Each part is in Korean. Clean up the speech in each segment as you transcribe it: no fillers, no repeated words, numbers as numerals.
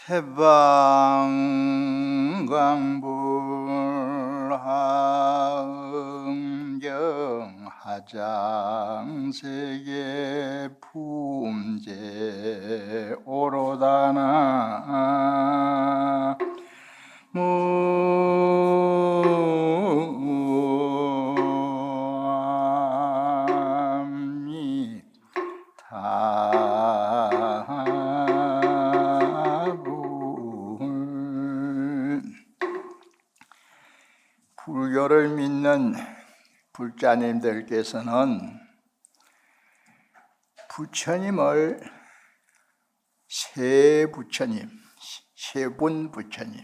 해방광불하음경 하장세계 품제 오로다나 불교를 믿는 불자님들께서는 부처님을 세 부처님, 세 분 부처님,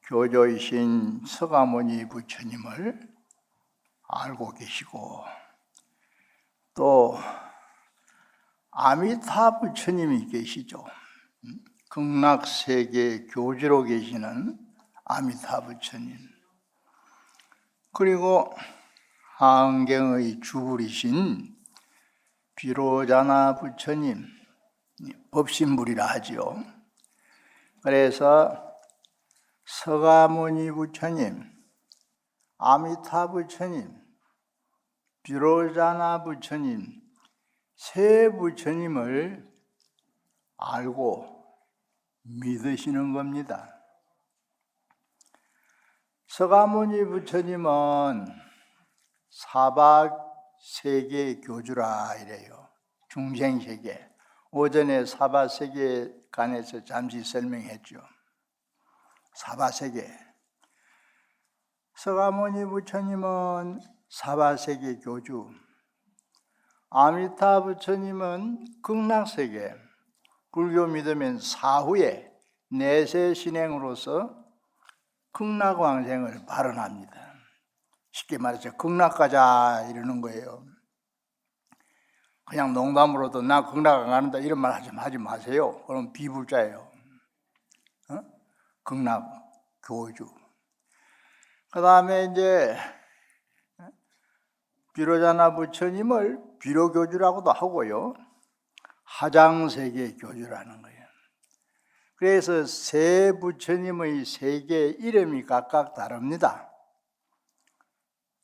교조이신 서가모니 부처님을 알고 계시고 또 아미타 부처님이 계시죠. 극락세계 교주로 계시는 아미타 부처님, 그리고 하은경의 주불이신 비로자나 부처님, 법신불이라 하지요. 그래서 서가모니 부처님, 아미타 부처님, 비로자나 부처님, 세 부처님을 알고 믿으시는 겁니다. 서가모니 부처님은 사바세계 교주라 이래요. 중생세계. 오전에 사바세계에 관해서 잠시 설명했죠. 사바세계. 서가모니 부처님은 사바세계 교주, 아미타 부처님은 극락세계, 불교 믿으면 사후에 내세 신행으로서 극락왕생을 발언합니다. 쉽게 말해서 극락가자 이러는 거예요. 그냥 농담으로도 나 극락 안 간다 이런 말 하지 마세요. 그럼 비불자예요. 극락 교주. 그 다음에 이제 비로자나 부처님을 비로교주라고도 하고요, 하장세계 교주라는 거예요. 그래서 세 부처님의 세계 이름이 각각 다릅니다.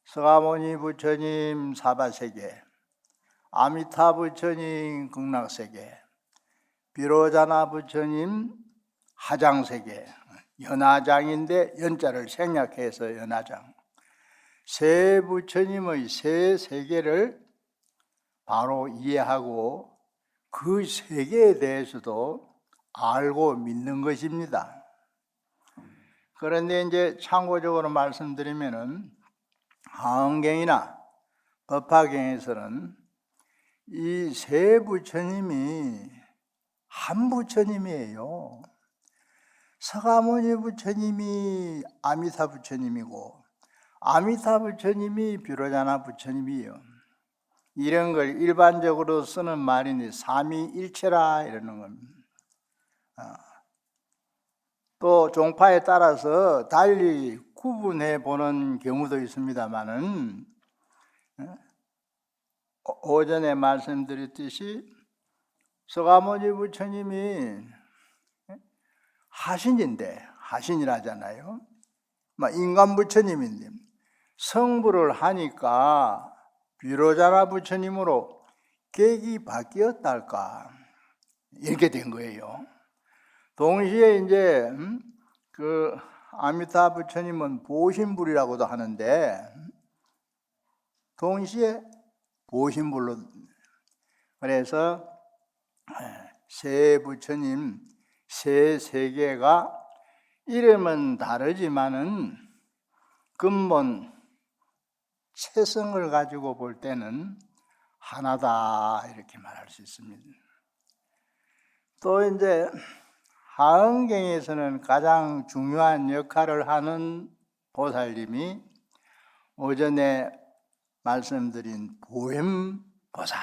서가모니 부처님 사바세계, 아미타 부처님 극락세계, 비로자나 부처님 하장세계, 연하장인데 연자를 생략해서 연하장. 세 부처님의 세 세계를 바로 이해하고 그 세계에 대해서도 알고 믿는 것입니다. 그런데 이제 참고적으로 말씀드리면은 하은경이나 법화경에서는 이 세 부처님이 한 부처님이에요. 서가모니 부처님이 아미타 부처님이고 아미타 부처님이 비로자나 부처님이에요. 이런 걸 일반적으로 쓰는 말이니 삼위일체라 이러는 겁니다. 또 종파에 따라서 달리 구분해 보는 경우도 있습니다만은 오전에 말씀드렸듯이 서가모니 부처님이 하신인데, 하신이라잖아요. 인간 부처님인데 성불을 하니까 비로자나 부처님으로 객이 바뀌었달까 이렇게 된 거예요. 동시에 이제 그 아미타 부처님은 보신불이라고도 하는데 동시에 보신불로, 그래서 세 부처님 세 세계가 이름은 다르지만은 근본 체성을 가지고 볼 때는 하나다 이렇게 말할 수 있습니다. 또 이제 하은경에서는 가장 중요한 역할을 하는 보살님이 오전에 말씀드린 보현보살,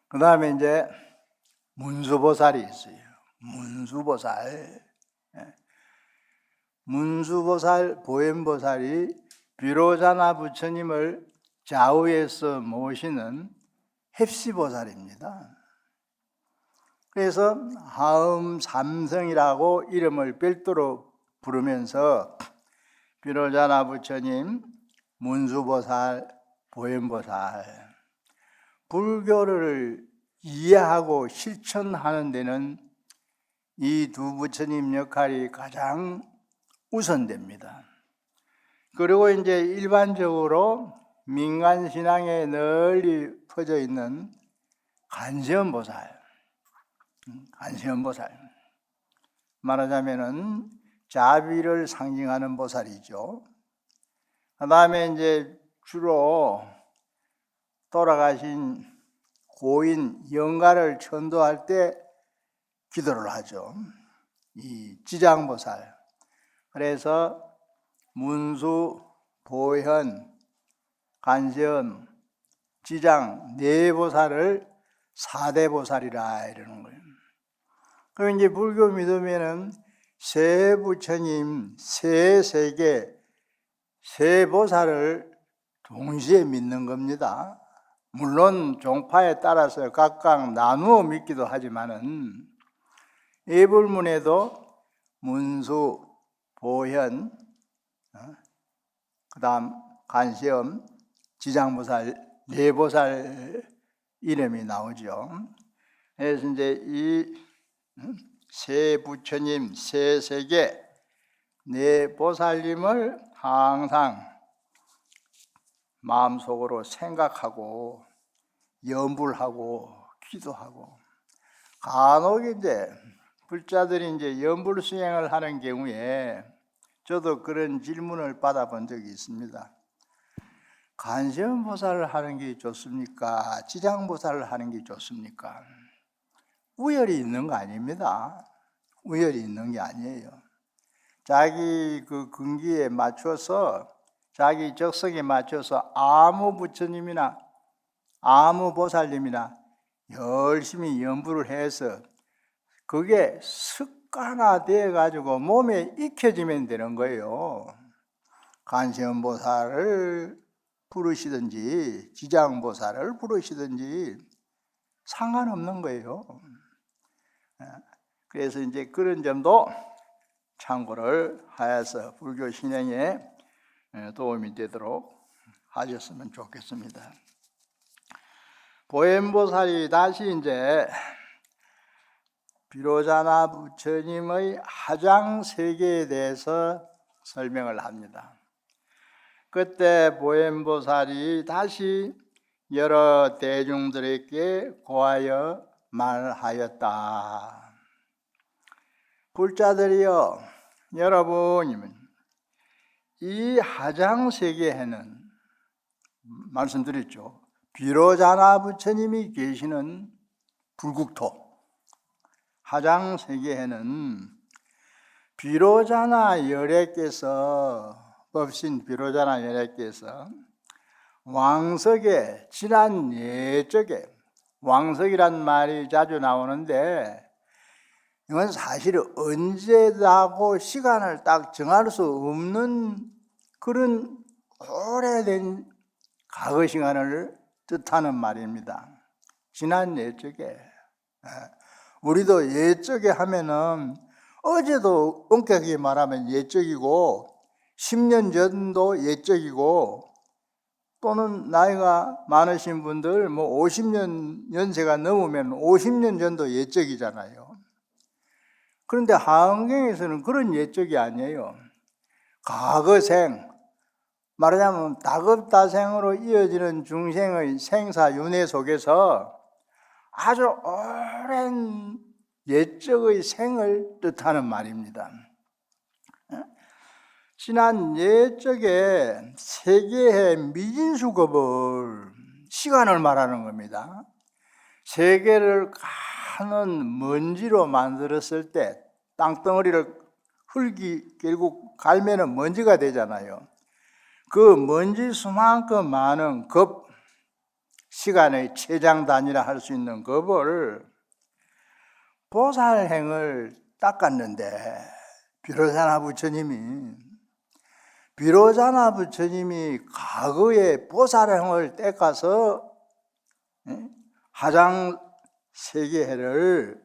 그 다음에 이제 문수보살이 있어요. 문수보살, 문수보살, 보현보살이 비로자나 부처님을 좌우에서 모시는 heb시보살입니다. 그래서 하음 삼성이라고 이름을 별도로 부르면서 비로자나 부처님, 문수보살, 보현보살, 불교를 이해하고 실천하는 데는 이 두 부처님 역할이 가장 우선됩니다. 그리고 이제 일반적으로 민간 신앙에 널리 퍼져 있는 간세음보살, 말하자면은 자비를 상징하는 보살이죠. 그 다음에 이제 주로 돌아가신 고인 영가를 천도할 때 기도를 하죠. 이 지장보살. 그래서 문수, 보현, 간세음, 지장 네 보살을 사대보살이라 이러는 거예요. 그럼 이제 불교 믿으면은 세 부처님, 세 세계, 세 보살을 동시에 믿는 겁니다. 물론 종파에 따라서 각각 나누어 믿기도 하지만은 예불문에도 문수, 보현, 그 다음 간세음, 지장보살, 네 보살 이름이 나오죠. 그래서 이제 이 세 부처님, 세 세계, 네 보살님을 항상 마음속으로 생각하고 염불하고 기도하고, 간혹 이제 불자들이 이제 염불 수행을 하는 경우에 저도 그런 질문을 받아본 적이 있습니다. 간세음보살을 하는 게 좋습니까? 지장보살을 하는 게 좋습니까? 우열이 있는 거 아닙니다. 우열이 있는 게 아니에요. 자기 그 근기에 맞춰서, 자기 적성에 맞춰서 아무 부처님이나 아무 보살님이나 열심히 염불을 해서 그게 습관화되어 가지고 몸에 익혀지면 되는 거예요. 간세음보살을 부르시든지 지장보살을 부르시든지 상관없는 거예요. 그래서 이제 그런 점도 참고를 하여서 불교 신앙에 도움이 되도록 하셨으면 좋겠습니다. 보현보살이 다시 이제 비로자나 부처님의 하장세계에 대해서 설명을 합니다. 그때 보현보살이 다시 여러 대중들에게 고하여 말하였다. 불자들이여, 여러분, 이 하장세계에는 말씀드렸죠. 비로자나 부처님이 계시는 불국토 하장세계에는 비로자나 열애께서, 법신 비로자나 열애께서 왕석에 지난 예적에, 왕석이란 말이 자주 나오는데 이건 사실 언제라고 시간을 딱 정할 수 없는 그런 오래된 과거 시간을 뜻하는 말입니다. 지난 예적에. 우리도 예적에 하면은 어제도 엄격하게 말하면 예적이고 10년 전도 예적이고, 또는 나이가 많으신 분들 뭐 50년 연세가 넘으면 50년 전도 예적이잖아요. 그런데 하은경에서는 그런 예적이 아니에요. 과거생, 말하자면 다급다생으로 이어지는 중생의 생사윤회 속에서 아주 오랜 예적의 생을 뜻하는 말입니다. 지난 예적에 세계의 미진수겁을, 시간을 말하는 겁니다. 세계를 가는 먼지로 만들었을 때 땅덩어리를 흙이 결국 갈면은 먼지가 되잖아요. 그 먼지 수만큼 많은 겁, 시간의 최장 단위라 할 수 있는 겁을 보살행을 닦았는데, 비로자나 부처님이 과거에 보살행을 닦아서 하장 세계를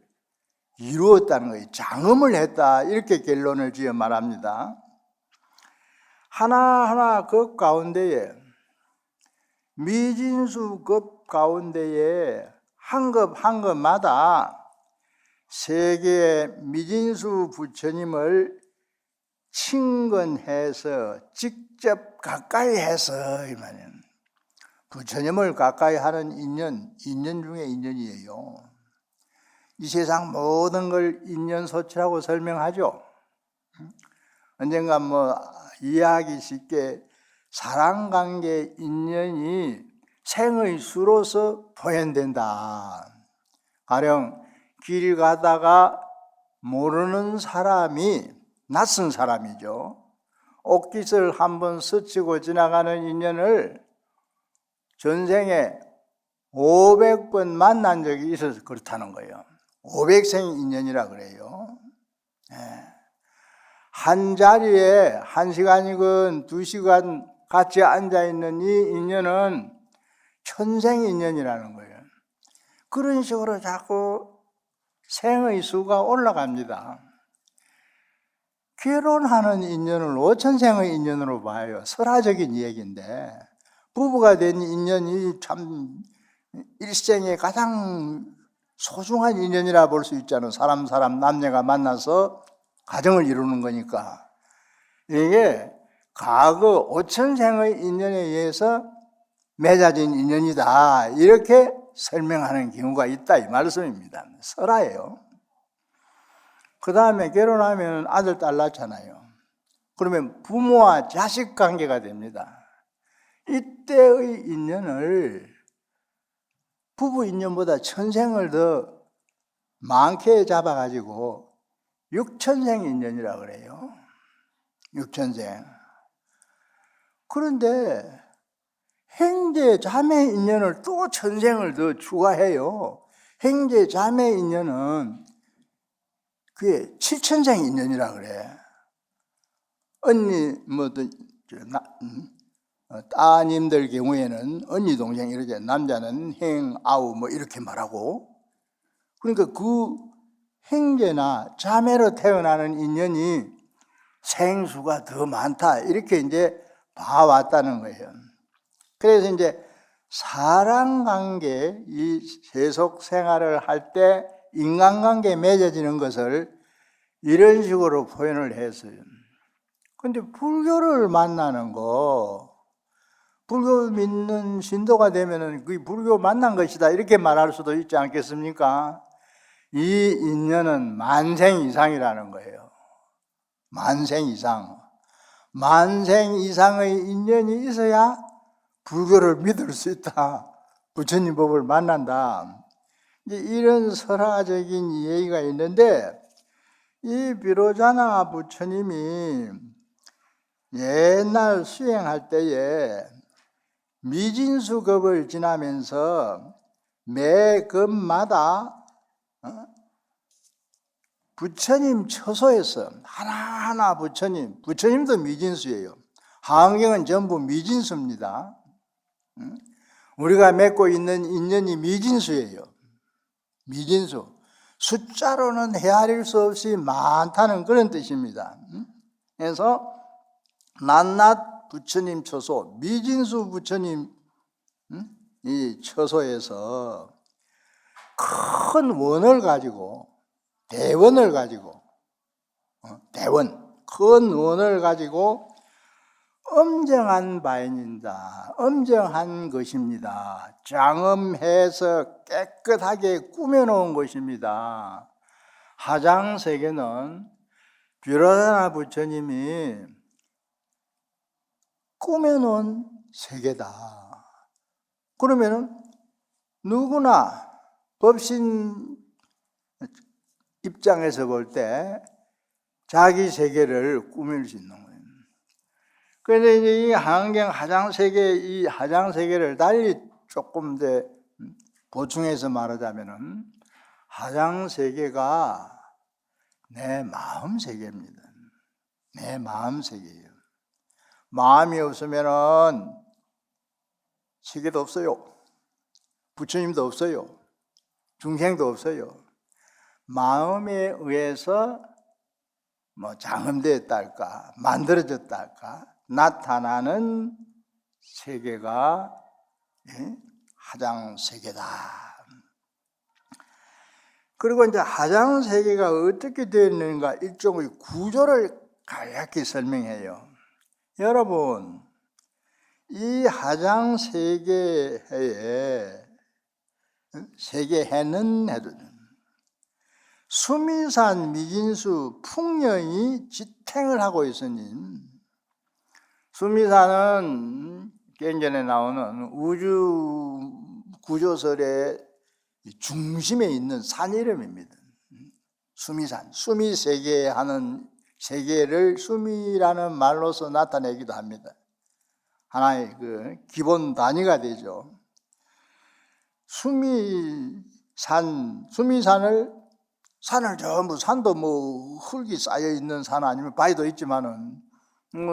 이루었다는 거예요. 장엄을 했다. 이렇게 결론을 지어 말합니다. 하나하나 급 가운데에, 미진수 급 가운데에 한 급 한 급마다 세 개의 미진수 부처님을 친근해서 직접 가까이 해서, 이 말이에요. 부처님을 가까이 하는 인연 중에 인연이에요. 이 세상 모든 걸 인연소치라고 설명하죠. 언젠가 이해하기 쉽게 사랑관계 인연이 생의 수로서 표현된다. 가령 길 가다가 모르는 사람이, 낯선 사람이죠, 옷깃을 한번 스치고 지나가는 인연을 전생에 500번 만난 적이 있어서 그렇다는 거예요. 500생 인연이라 그래요. 한 자리에 1시간이건 2시간 같이 앉아있는 이 인연은 천생 인연이라는 거예요. 그런 식으로 자꾸 생의 수가 올라갑니다. 결혼하는 인연을 5천생의 인연으로 봐요. 설화적인 얘기인데, 부부가 된 인연이 참 일생에 가장 소중한 인연이라 볼 수 있잖아요. 사람 남녀가 만나서 가정을 이루는 거니까. 이게 과거 5천생의 인연에 의해서 맺어진 인연이다, 이렇게 설명하는 경우가 있다, 이 말씀입니다. 설화예요. 그 다음에 결혼하면 아들 딸 낳잖아요. 그러면 부모와 자식 관계가 됩니다. 이때의 인연을 부부 인연보다 천생을 더 많게 잡아가지고 6천생 인연이라고 그래요. 6천생. 그런데 형제 자매 인연을 또 천생을 더 추가해요. 형제 자매 인연은 그게 7천생 인연이라 그래. 언니 따님들 경우에는 언니 동생 이렇게, 남자는 행 아우 이렇게 말하고, 그러니까 그 형제나 자매로 태어나는 인연이 생수가 더 많다, 이렇게 이제 봐왔다는 거예요. 그래서 이제 사랑관계, 이 세속 생활을 할 때 인간관계에 맺어지는 것을 이런 식으로 표현을 했어요. 근데 불교를 만나는 거, 불교 믿는 신도가 되면은 그게 불교 만난 것이다, 이렇게 말할 수도 있지 않겠습니까? 이 인연은 만생 이상이라는 거예요. 만생 이상. 만생 이상의 인연이 있어야 불교를 믿을 수 있다. 부처님 법을 만난다. 이제 이런 설화적인 얘기가 있는데, 이 비로자나 부처님이 옛날 수행할 때에 미진수급을 지나면서 매 급마다 부처님 처소에서 하나하나 부처님도 미진수예요. 하안경은 전부 미진수입니다. 우리가 맺고 있는 인연이 미진수예요. 미진수. 숫자로는 헤아릴 수 없이 많다는 그런 뜻입니다. 그래서 낱낱 부처님 처소, 미진수 부처님 이 처소에서 큰 원을 가지고, 대원을 가지고, 큰 원을 가지고 엄정한 바입니다. 엄정한 것입니다. 장엄해서 깨끗하게 꾸며놓은 것입니다. 하장세계는 비로자나 부처님이 꾸며놓은 세계다. 그러면 누구나 법신 입장에서 볼 때 자기 세계를 꾸밀 수 있는 거예요. 그런데 이제 이 하안경 하장세계, 이 하장세계를 달리 조금 더 보충해서 말하자면은, 하장세계가 내 마음 세계입니다. 내 마음 세계예요. 마음이 없으면은 세계도 없어요. 부처님도 없어요. 중생도 없어요. 마음에 의해서 뭐 장엄되었다 할까, 만들어졌다 할까, 나타나는 세계가 하장세계다. 그리고 이제 하장세계가 어떻게 되어 있는가 일종의 구조를 간략히 설명해요. 여러분, 이 하장세계에 세계해는 수미산 미진수 풍년이 지탱을 하고 있으니, 수미산은 개인전에 나오는 우주 구조설의 중심에 있는 산 이름입니다. 수미산, 수미세계 하는 세계를 수미라는 말로서 나타내기도 합니다. 하나의 그 기본 단위가 되죠. 산을 전부, 산도 뭐 흙이 쌓여 있는 산 아니면 바위도 있지만은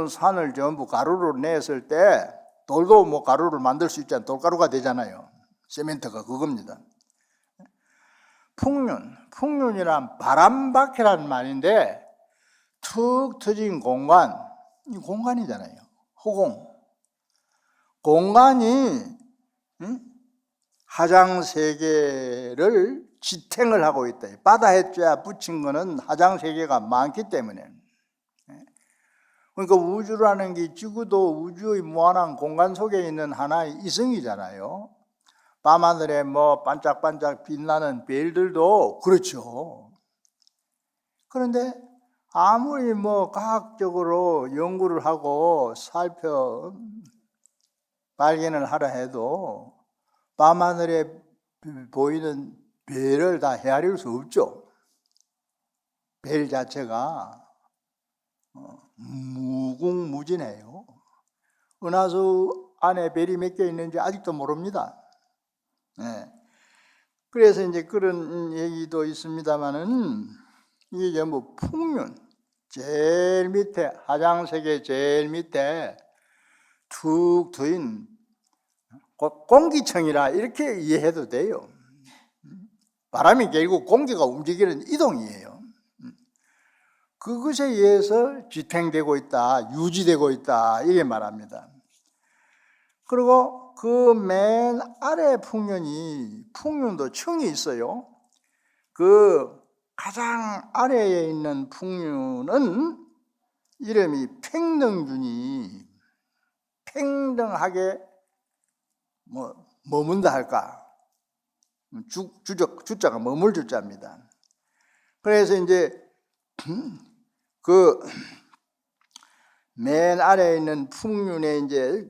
산을 전부 가루로 냈을 때 돌도 뭐 가루를 만들 수 있잖아요. 돌가루가 되잖아요. 세멘트가 그겁니다. 풍륜이란 바람바퀴라는 말인데 툭 트진 공간, 이 공간이잖아요. 허공. 공간이 하장세계를 지탱을 하고 있다. 바다해줘야 붙인 거는 하장세계가 많기 때문에. 그러니까 우주라는 게 지구도 우주의 무한한 공간 속에 있는 하나의 이성이잖아요. 밤하늘에 뭐 반짝반짝 빛나는 별들도 그렇죠. 그런데 아무리 뭐 과학적으로 연구를 하고 살펴 발견을 하려 해도 밤하늘에 보이는 별을 다 헤아릴 수 없죠. 별 자체가 무궁무진해요. 은하수 안에 별이 몇 개 있는지 아직도 모릅니다. 네. 그래서 이제 그런 얘기도 있습니다만은 이게 전부 풍륜, 제일 밑에 하장세계 제일 밑에 툭 트인 공기청이라 이렇게 이해해도 돼요. 바람이 결국 공기가 움직이는 이동이에요. 그것에 의해서 지탱되고 있다, 유지되고 있다 이게 말합니다. 그리고 그 맨 아래 풍륜도 층이 있어요. 그 가장 아래에 있는 풍륜은 이름이 평등균이 평등하게 머문다 할까? 주자가 머물 주자입니다. 그래서 이제 그 맨 아래에 있는 풍륜에 이제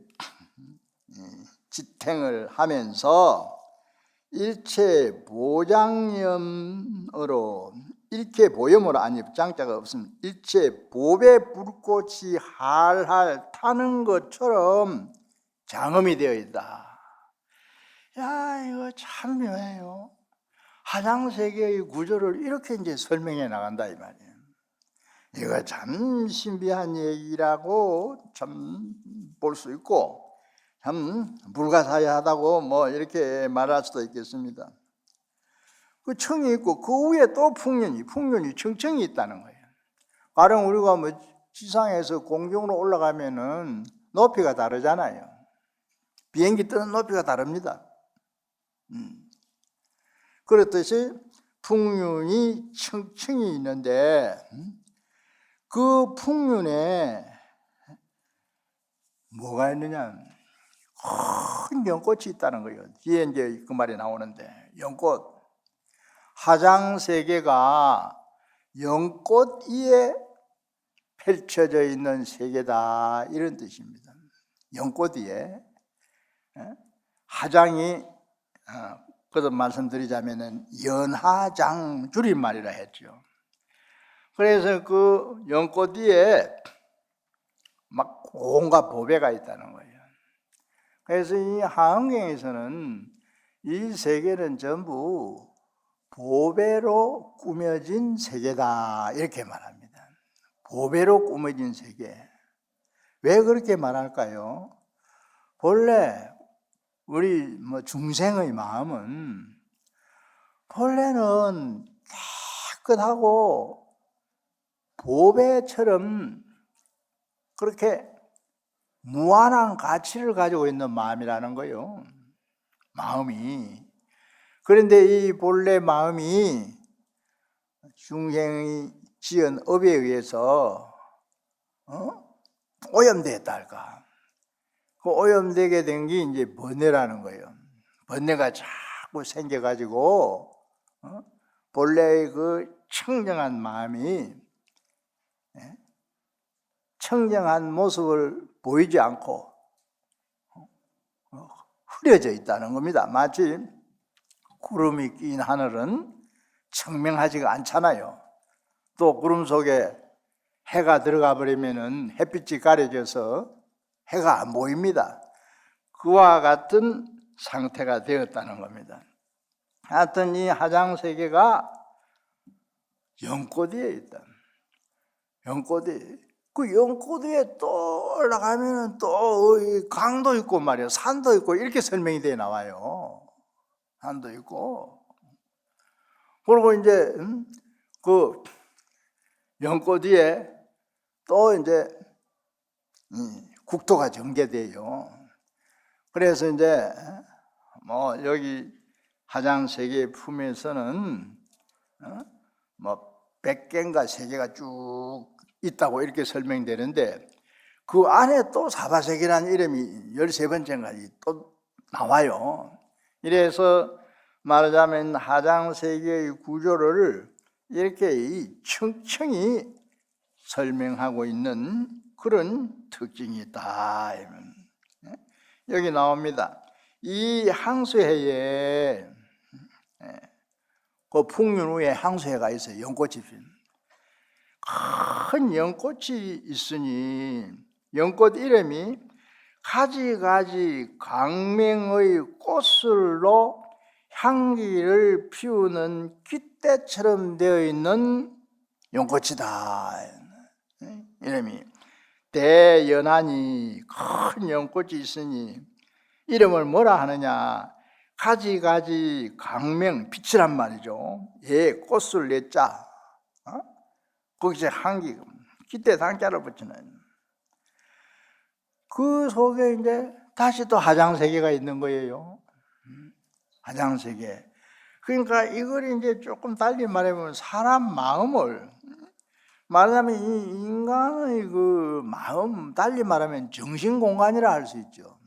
지탱을 하면서 일체 보장염으로 일체 보염으로 아니 장자가 없으면 일체 보배 불꽃이 할할 타는 것처럼 장엄이 되어 있다. 야, 이거 참 묘해요. 하장세계의 구조를 이렇게 이제 설명해 나간다 이 말이에요. 이거 참 신비한 얘기라고 참 볼 수 있고 참 불가사의하다고 뭐 이렇게 말할 수도 있겠습니다. 그 청이 있고 그 위에 또 풍륜이 청청이 있다는 거예요. 가령 우리가 뭐 지상에서 공중으로 올라가면은 높이가 다르잖아요. 비행기 뜨는 높이가 다릅니다. 그렇듯이 풍륜이 층층이 있는데 그 풍륜에 뭐가 있느냐? 큰 연꽃이 있다는 거예요. 뒤에 이제 그 말이 나오는데 연꽃. 하장세계가 연꽃 위에 펼쳐져 있는 세계다 이런 뜻입니다. 연꽃 위에. 하장이 그래서 말씀드리자면은 연하장 줄임말이라 했죠. 그래서 그 연꽃 위에 막 온갖 보배가 있다는 거예요. 그래서 이 하은경에서는 이 세계는 전부 보배로 꾸며진 세계다 이렇게 말합니다. 보배로 꾸며진 세계. 왜 그렇게 말할까요? 본래 우리 중생의 마음은 본래는 깨끗하고 보배처럼 그렇게 무한한 가치를 가지고 있는 마음이라는 거예요. 마음이. 그런데 이 본래 마음이 중생이 지은 업에 의해서 오염되었다 할까. 그 오염되게 된 게 이제 번뇌라는 거예요. 번뇌가 자꾸 생겨가지고 본래의 그 청정한 마음이 청정한 모습을 보이지 않고 흐려져 있다는 겁니다. 마치 구름이 낀 하늘은 청명하지가 않잖아요. 또 구름 속에 해가 들어가 버리면은 햇빛이 가려져서 해가 안 보입니다. 그와 같은 상태가 되었다는 겁니다. 하여튼 이 하장세계가 연꽃위에 있다. 연꽃이 그 연꽃위에 또 올라가면은 또 강도 있고 말이야, 산도 있고 이렇게 설명이 돼 나와요. 산도 있고. 그리고 이제 그 연꽃위에 또 이제 국토가 전개돼요. 그래서 이제 뭐 여기 하장세계 품에서는 뭐 100개인가 세계가 쭉 있다고 이렇게 설명되는데 그 안에 또 사바세계라는 이름이 13번째인가 또 나와요. 이래서 말하자면 하장세계의 구조를 이렇게 층층이 설명하고 있는 그런 특징이 있다. 여기 나옵니다. 이 항수해에 그 풍륜 위에 항수해가 있어요. 연꽃이 핀 큰 연꽃이 있으니 연꽃 이름이 가지가지 강명의 꽃술로 향기를 피우는 깃대처럼 되어 있는 연꽃이다. 이름이 대연하니 큰 연꽃이 있으니 이름을 뭐라 하느냐? 가지가지 강명, 빛이란 말이죠. 예, 꽃을 내자. 거기서 향기, 깃대 상자를 붙이는. 그 속에 이제 다시 또 하장세계가 있는 거예요. 하장세계. 그러니까 이걸 이제 조금 달리 말하면 사람 마음을 말하자면 이 인간의 그 마음, 달리 말하면 정신공간이라 할 수 있죠.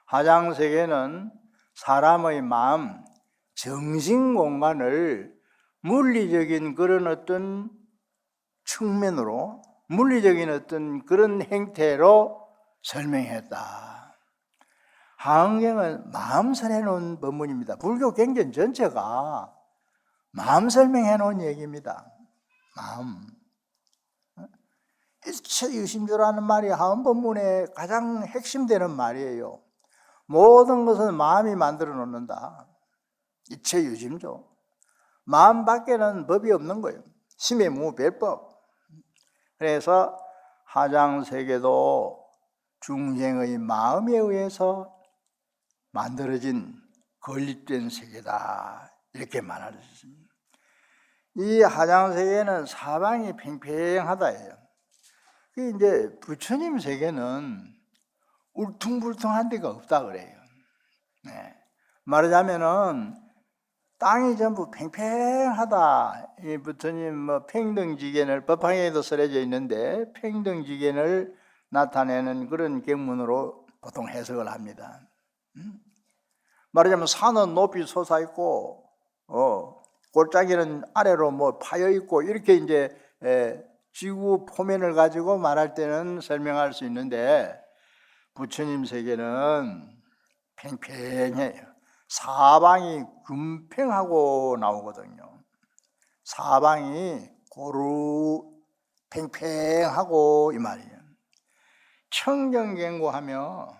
하장세계는 사람의 마음, 정신공간을 물리적인 그런 어떤 측면으로, 물리적인 어떤 그런 행태로 설명했다. 하은경은 마음 설해 놓은 법문입니다. 불교 경전 전체가 마음 설명해 놓은 얘기입니다. 마음. 일체유심조라는 말이 하은법문의 가장 핵심되는 말이에요. 모든 것은 마음이 만들어 놓는다. 일체유심조. 마음 밖에는 법이 없는 거예요. 심해무별법. 그래서 하장세계도 중생의 마음에 의해서 만들어진 건립된 세계다. 이렇게 말할 수 있습니다. 이 하장세계는 사방이 팽팽하다예요. 이제 부처님 세계는 울퉁불퉁한 데가 없다 그래요. 네. 말하자면은 땅이 전부 팽팽하다. 이 부처님 뭐 평등지견을 법화에도 쓰여져 있는데 평등지견을 나타내는 그런 경문으로 보통 해석을 합니다. 말하자면 산은 높이 솟아 있고, 골짜기는 아래로 뭐 파여 있고 이렇게 이제 지구 표면을 가지고 말할 때는 설명할 수 있는데 부처님 세계는 팽팽해요. 사방이 균팽하고 나오거든요. 사방이 고루 팽팽하고 이 말이에요. 청정갱고하며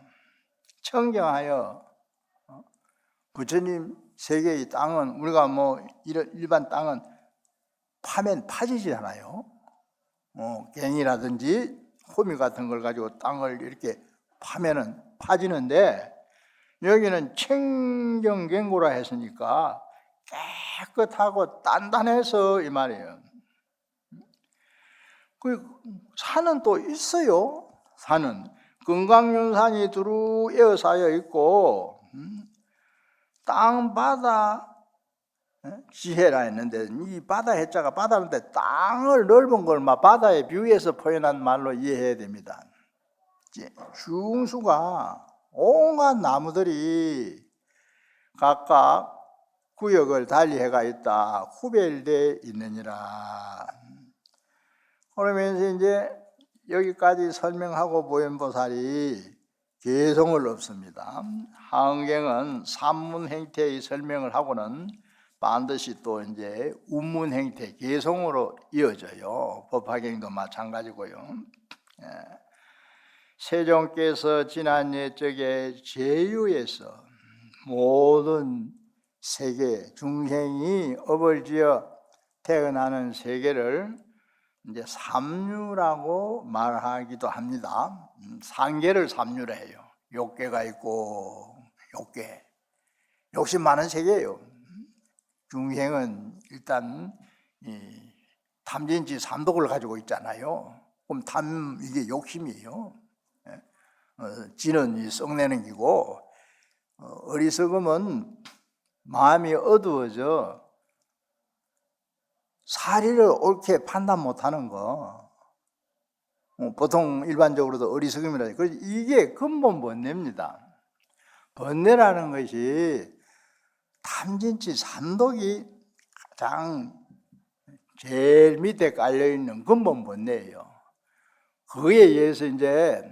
청정하여 부처님 세계의 땅은 우리가 뭐 일반 땅은 파면 파지지 않아요. 갱이라든지 호미 같은 걸 가지고 땅을 이렇게 파면은 파지는데 여기는 청정갱고라 했으니까 깨끗하고 단단해서 이 말이에요. 그 산은 또 있어요. 산은 금강윤산이 두루 에워싸여 있고 땅 바다 지혜라 했는데 이 바다 해자가 바다인데 땅을 넓은 걸 막 바다에 비유해서 표현한 말로 이해해야 됩니다. 중수가 온갖 나무들이 각각 구역을 달리해가 있다. 후별되어 있느니라. 그러면서 이제 여기까지 설명하고 보현보살이 개성을 없습니다. 하응경은 산문 행태의 설명을 하고는 반드시 또 이제 운문 행태, 개성으로 이어져요. 법화경도 마찬가지고요. 세종께서 지난 옛적에 제유에서 모든 세계 중생이 업을 지어 태어나는 세계를 이제 삼류라고 말하기도 합니다. 상계를 삼류라 해요. 욕계가 있고 욕계, 욕심 많은 세계예요. 중생은 일단 이 탐진치 삼독을 가지고 있잖아요. 그럼 이게 욕심이에요. 지는 이 썩내는 기고, 어리석음은 마음이 어두워져 사리를 옳게 판단 못하는 거. 보통 일반적으로도 어리석음이라 해요. 그래서 이게 근본 번뇌입니다. 번뇌라는 것이 탐진치 삼독이 가장 제일 밑에 깔려있는 근본 번뇌예요. 그에 의해서 이제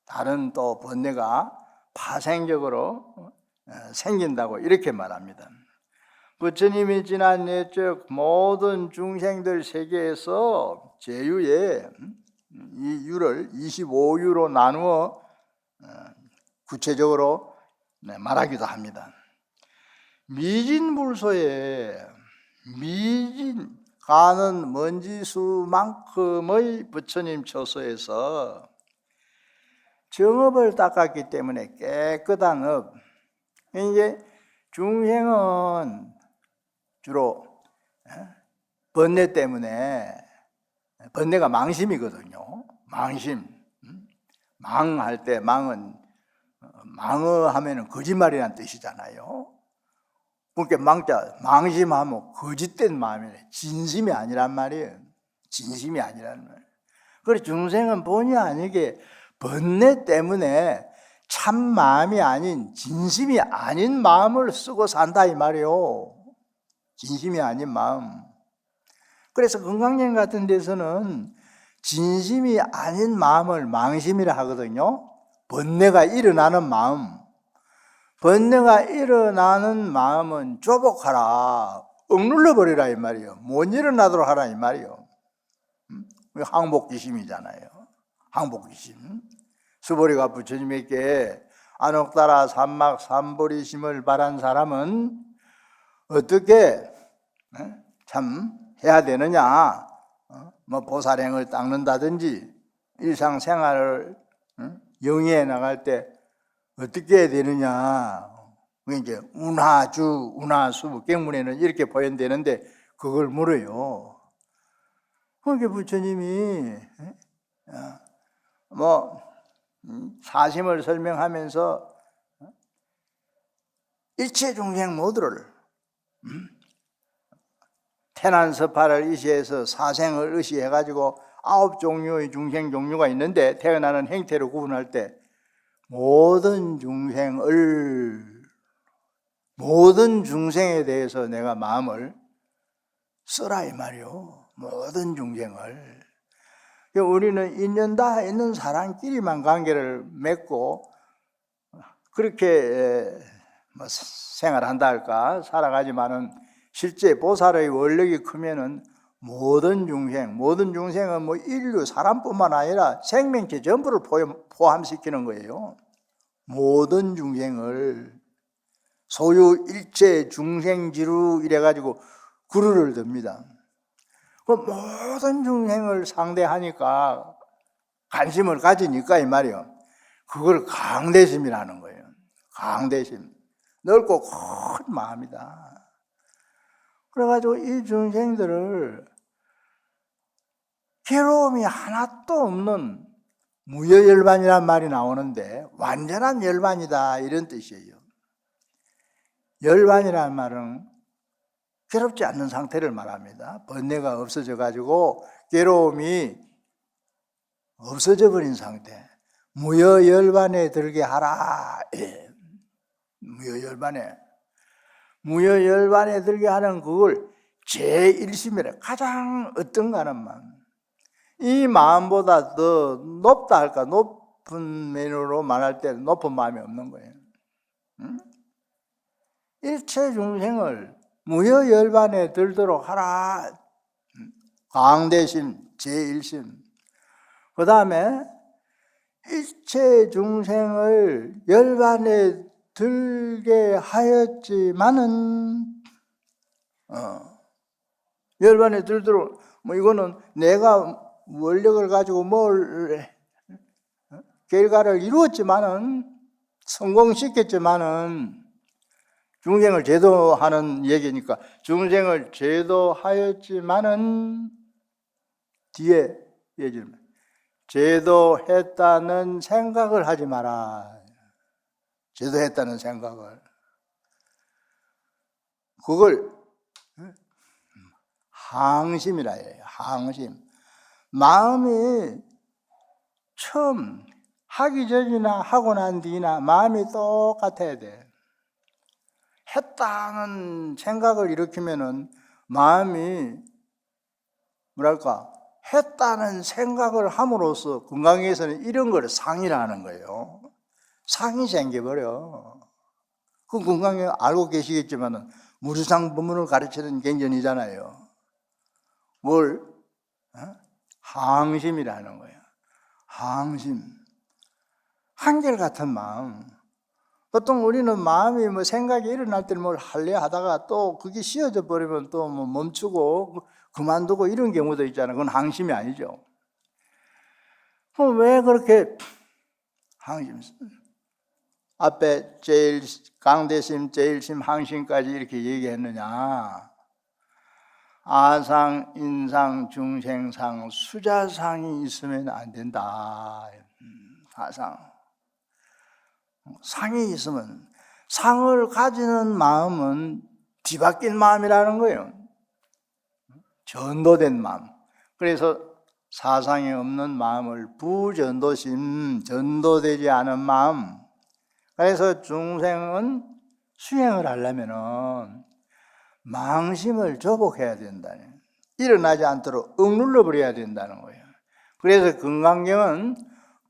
다른 또 번뇌가 파생적으로 생긴다고 이렇게 말합니다. 부처님이 지난 옛적 모든 중생들 세계에서 제유에 이 유를 25유로 나누어 구체적으로 말하기도 합니다. 미진불소에 미진 가는 먼지수만큼의 부처님 처소에서 정업을 닦았기 때문에 깨끗한 업. 이제 중생은 주로 번뇌 때문에, 번뇌가 망심이거든요. 망심. 망할 때 망은 망어하면은 거짓말이라는 뜻이잖아요. 그러니까 망심하면 거짓된 마음이래. 진심이 아니란 말이에요. 진심이 아니란 말이에요. 그래서 중생은 본의 아니게 번뇌 때문에 참 마음이 아닌, 진심이 아닌 마음을 쓰고 산다 이 말이에요. 진심이 아닌 마음. 그래서 건강여행 같은 데서는 진심이 아닌 마음을 망심이라 하거든요. 번뇌가 일어나는 마음. 번뇌가 일어나는 마음은 조복하라, 억눌러 버리라 이 말이에요. 못 일어나도록 하라 이 말이에요. 항복기심이잖아요. 항복기심. 수보리가 부처님에게 안옥따라 삼막 삼보리심을 바란 사람은 어떻게 참 해야 되느냐? 뭐 보살행을 닦는다든지 일상생활을 영위해 나갈 때 어떻게 해야 되느냐? 이제 운하주, 운하수 경문에는 이렇게 표현되는데 그걸 물어요. 그게 부처님이 사심을 설명하면서 일체 중생 모두를 태난서파를 의시해서 사생을 의시해가지고 9종류의 중생 종류가 있는데 태어나는 행태를 구분할 때 모든 중생에 대해서 내가 마음을 써라 이 말이요. 모든 중생을. 우리는 있는 다 있는 사람끼리만 관계를 맺고 그렇게 생활한다 할까 살아가지만은 실제 보살의 원력이 크면은 모든 중생은 뭐 인류 사람뿐만 아니라 생명체 전부를 포함시키는 거예요. 모든 중생을 소유 일체 중생지루 이래가지고 구루를 듭니다. 그 모든 중생을 상대하니까 관심을 가지니까 이 말이요. 그걸 강대심이라는 거예요. 강대심. 넓고 큰 마음이다. 그래가지고 이 중생들을 괴로움이 하나도 없는 무여열반이란 말이 나오는데 완전한 열반이다 이런 뜻이에요. 열반이라는 말은 괴롭지 않는 상태를 말합니다. 번뇌가 없어져 가지고 괴로움이 없어져 버린 상태. 무여열반에 들게 하라. 무여열반에 들게 하는 그걸 제1심이라 가장 어떤가는 마음. 이 마음보다 더 높다 할까? 높은 면으로 말할 때 높은 마음이 없는 거예요. 일체 중생을 무여열반에 들도록 하라. 광대심, 제1심. 그 다음에 일체 중생을 열반에 들게 하였지만은 열반에 들도록 이거는 내가 원력을 가지고 뭘 결과를 이루었지만은 성공시켰지만은 중생을 제도하는 얘기니까 중생을 제도하였지만은 뒤에 얘기는 제도했다는 생각을 하지 마라. 제도했다는 생각을. 그걸 항심이라 해요. 항심. 마음이 처음 하기 전이나 하고 난 뒤나 마음이 똑같아야 돼. 했다는 생각을 일으키면은 마음이 뭐랄까 했다는 생각을 함으로써 건강에서는 이런 걸 상이라는 거예요. 상이 생겨버려. 그 건강에 알고 계시겠지만은 무주상 법문을 가르치는 경전이잖아요. 뭘? 항심이라는 거예요. 항심. 한결같은 마음. 보통 우리는 마음이 생각이 일어날 때는 뭘 할래 하다가 또 그게 씌어져 버리면 또 멈추고 그만두고 이런 경우도 있잖아요. 그건 항심이 아니죠. 그럼 왜 그렇게 항심? 앞에 제일 강대심, 제일심, 항심까지 이렇게 얘기했느냐? 아상, 인상, 중생상, 수자상이 있으면 안 된다. 아상. 상이 있으면 상을 가지는 마음은 뒤바뀐 마음이라는 거예요. 전도된 마음. 그래서 사상이 없는 마음을 부전도심, 전도되지 않은 마음. 그래서 중생은 수행을 하려면은 망심을 조복해야 된다. 일어나지 않도록 억눌러 버려야 된다는 거예요. 그래서 금강경은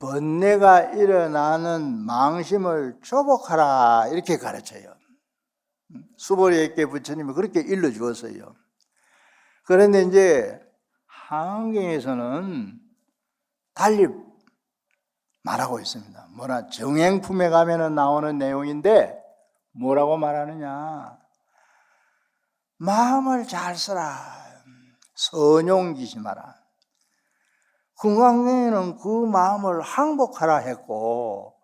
번뇌가 일어나는 망심을 조복하라 이렇게 가르쳐요. 수보리에게 부처님이 그렇게 일러주었어요. 그런데 이제 한경에서는 달리 말하고 있습니다. 뭐라 정행품에 가면은 나오는 내용인데 뭐라고 말하느냐? 마음을 잘 써라. 선용기심하라. 금강경에는 그 마음을 항복하라 했고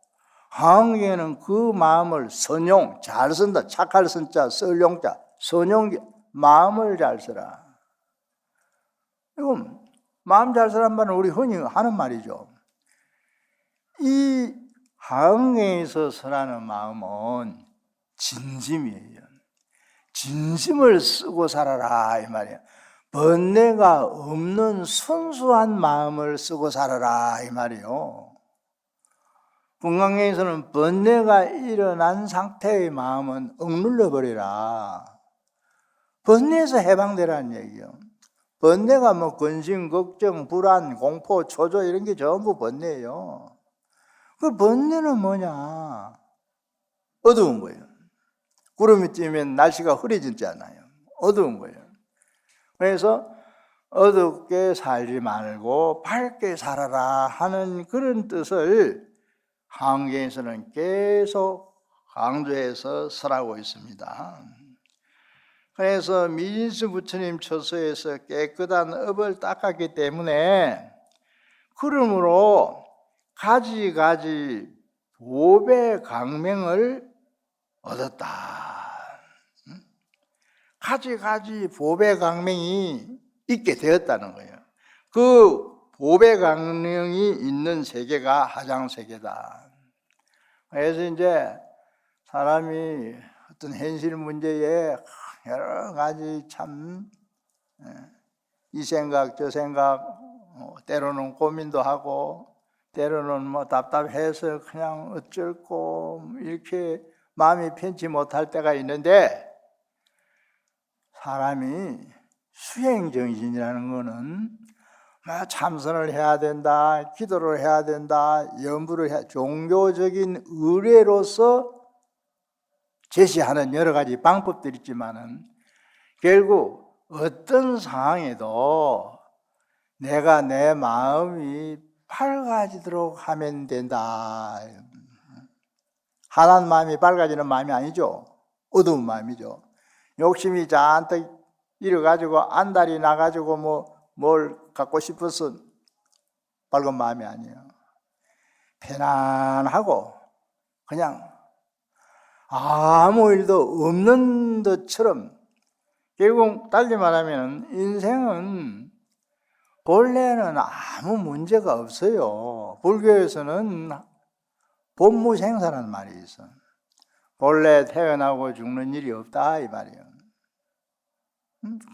한경에는 그 마음을 선용, 잘 쓴다. 착할 쓴자, 쓸용자, 선용, 마음을 잘 써라. 이건 마음 잘 쓰란 말은 우리 흔히 하는 말이죠. 이 한경에서 쓰라는 마음은 진심이에요. 진심을 쓰고 살아라 이 말이에요. 번뇌가 없는 순수한 마음을 쓰고 살아라 이 말이에요. 금강경에서는 번뇌가 일어난 상태의 마음은 억눌러 버리라. 번뇌에서 해방되라는 얘기예요. 번뇌가 근심, 걱정, 불안, 공포, 초조 이런 게 전부 번뇌예요. 그 번뇌는 뭐냐? 어두운 거예요. 구름이 띄면 날씨가 흐려지지 않아요. 어두운 거예요. 그래서 어둡게 살지 말고 밝게 살아라 하는 그런 뜻을 한경에서는 계속 강조해서 설하고 있습니다. 그래서 미진수 부처님 처소에서 깨끗한 업을 닦았기 때문에 그러므로 가지가지 보배 강명을 얻었다. 가지 보배 강명이 있게 되었다는 거예요. 그 보배 강령이 있는 세계가 하장세계다. 그래서 이제 사람이 어떤 현실 문제에 여러 가지 참 이 생각 저 생각 때로는 고민도 하고 때로는 뭐 답답해서 그냥 어쩔고 이렇게 마음이 편치 못할 때가 있는데, 사람이 수행정신이라는 거는 참선을 해야 된다, 기도를 해야 된다, 염불을 해야, 종교적인 의례로서 제시하는 여러 가지 방법들이 있지만은 결국 어떤 상황에도 내가 내 마음이 밝아지도록 하면 된다. 하나님 마음이 밝아지는 마음이 아니죠. 어두운 마음이죠. 욕심이 잔뜩 일어가지고 안달이 나가지고 뭘 갖고 싶어서 밝은 마음이 아니에요. 편안하고 그냥 아무 일도 없는 것처럼, 결국 달리 말하면 인생은 본래는 아무 문제가 없어요. 불교에서는 본무생사라는 말이 있어. 본래 태어나고 죽는 일이 없다 이 말이에요.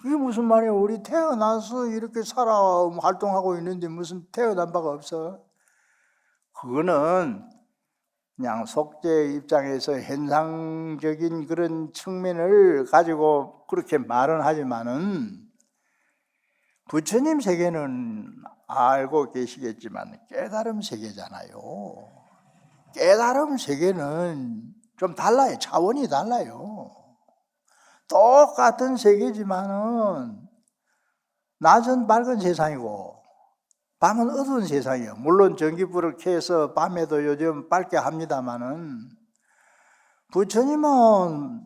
그게 무슨 말이에요? 우리 태어나서 이렇게 살아 활동하고 있는데 무슨 태어난 바가 없어? 그거는 그냥 속죄의 입장에서 현상적인 그런 측면을 가지고 그렇게 말은 하지만은, 부처님 세계는 알고 계시겠지만 깨달음 세계잖아요. 깨달음 세계는 좀 달라요. 차원이 달라요. 똑같은 세계지만은 낮은 밝은 세상이고 밤은 어두운 세상이에요. 물론 전기불을 켜서 밤에도 요즘 밝게 합니다마는 부처님은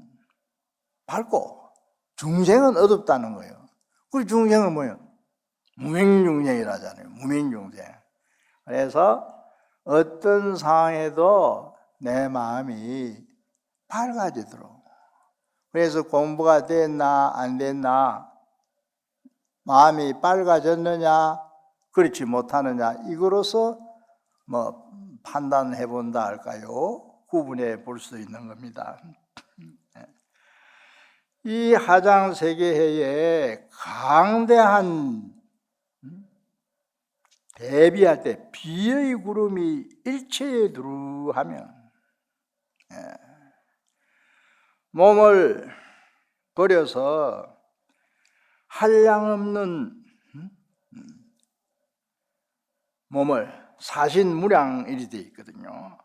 밝고 중생은 어둡다는 거예요. 그 중생은 뭐예요? 무명중생이라잖아요. 무명중생. 그래서 어떤 상황에도 내 마음이 밝아지도록, 그래서 공부가 됐나 안 됐나, 마음이 밝아졌느냐 그렇지 못하느냐, 이거로서 판단해 본다 할까요? 구분해 볼 수 있는 겁니다. 이 하장세계해에 강대한 대비할 때 비의 구름이 일체에 두루하면 몸을 버려서 한량없는 몸을, 사신무량일이 되어 있거든요.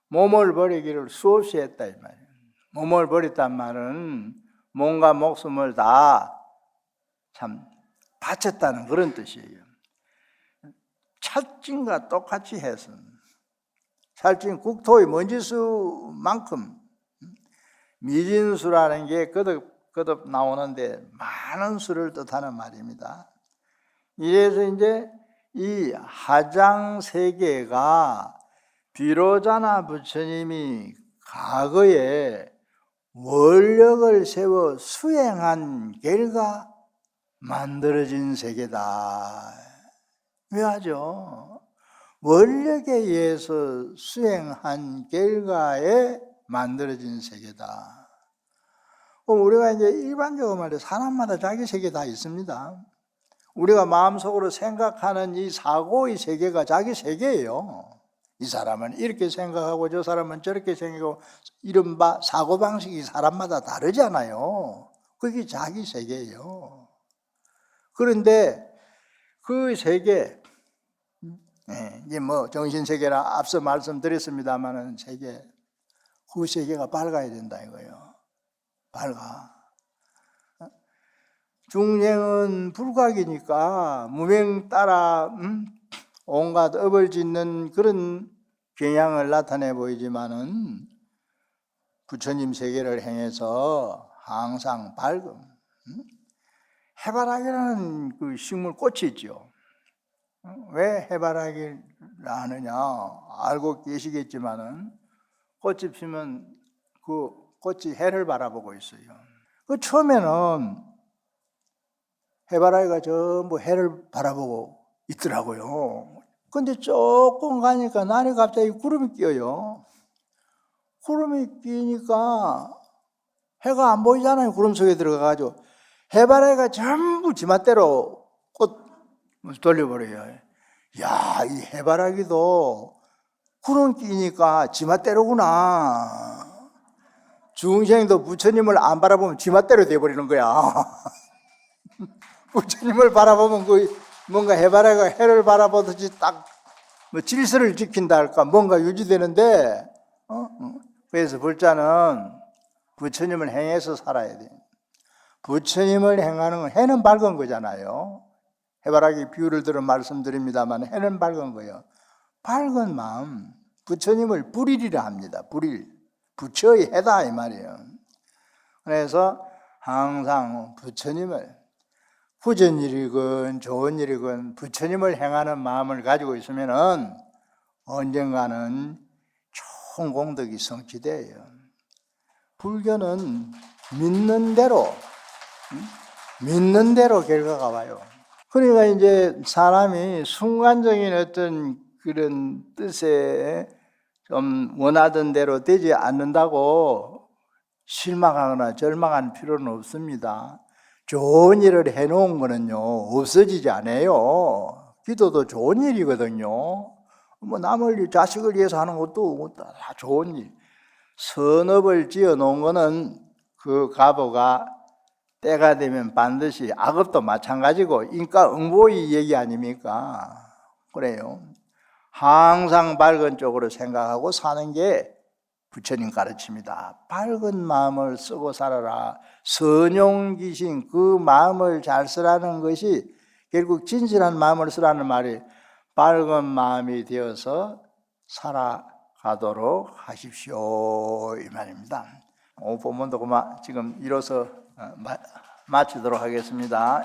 몸을 버리기를 수없이 했다 이 말이에요. 몸을 버렸단 말은 몸과 목숨을 다 참 바쳤다는 그런 뜻이에요. 찰진과 똑같이 해서, 찰진 국토의 먼지수만큼 미진수라는 게 거듭 나오는데 많은 수를 뜻하는 말입니다. 이래서 이제 이 하장세계가 비로자나 부처님이 과거에 원력을 세워 수행한 결과 만들어진 세계다. 왜 하죠? 원력에 의해서 수행한 결과에 만들어진 세계다. 우리가 이제 일반적으로 말해 사람마다 자기 세계 다 있습니다. 우리가 마음속으로 생각하는 이 사고의 세계가 자기 세계예요. 이 사람은 이렇게 생각하고 저 사람은 저렇게 생각하고, 이른바 사고방식이 사람마다 다르잖아요. 그게 자기 세계예요. 그런데 그 세계, 이제 정신세계라 앞서 말씀드렸습니다마는 세계, 그 세계가 밝아야 된다 이거예요. 밝아. 중생은 불각이니까 무명 따라 온갖 업을 짓는 그런 경향을 나타내 보이지만은 부처님 세계를 행해서 항상 밝음. 해바라기라는 그 식물 꽃이 있죠. 왜 해바라기를 하느냐 알고 계시겠지만은, 꽃이 피면 그 꽃이 해를 바라보고 있어요. 그 처음에는 해바라기가 전부 해를 바라보고 있더라고요. 근데 조금 가니까 날에 갑자기 구름이 끼어요. 구름이 끼니까 해가 안 보이잖아요. 구름 속에 들어가가지고 해바라기가 전부 지맛대로 꽃 돌려버려요. 야, 이 해바라기도 구름 끼니까 지맛대로구나. 중생도 부처님을 안 바라보면 지맛대로 돼버리는 거야. 부처님을 바라보면 그 뭔가 해바라기가 해를 바라보듯이 딱 뭐 질서를 지킨다 할까 뭔가 유지되는데 그래서 불자는 부처님을 행해서 살아야 돼. 부처님을 행하는 건 해는 밝은 거잖아요. 해바라기 비유를 들어 말씀드립니다만 해는 밝은 거예요. 밝은 마음, 부처님을 불일이라 합니다. 불일, 부처의 해다 이 말이에요. 그래서 항상 부처님을 후전 일이건 좋은 일이건 부처님을 행하는 마음을 가지고 있으면은 언젠가는 좋은 공덕이 성취돼요. 불교는 믿는 대로 결과가 와요. 그러니까 이제 사람이 순간적인 어떤 그런 뜻에 좀 원하던 대로 되지 않는다고 실망하거나 절망할 필요는 없습니다. 좋은 일을 해놓은 거는요 없어지지 않아요. 기도도 좋은 일이거든요. 뭐 남을 자식을 위해서 하는 것도 다 좋은 일. 선업을 지어 놓은 거는 그 가보가 때가 되면 반드시 악업도 마찬가지고 인과응보의 얘기 아닙니까? 그래요. 항상 밝은 쪽으로 생각하고 사는 게 부처님 가르칩니다. 밝은 마음을 쓰고 살아라. 선용기신 그 마음을 잘 쓰라는 것이 결국 진실한 마음을 쓰라는 말이 밝은 마음이 되어서 살아가도록 하십시오 이 말입니다. 오늘 본문도 그만 지금 이로써 마치도록 하겠습니다.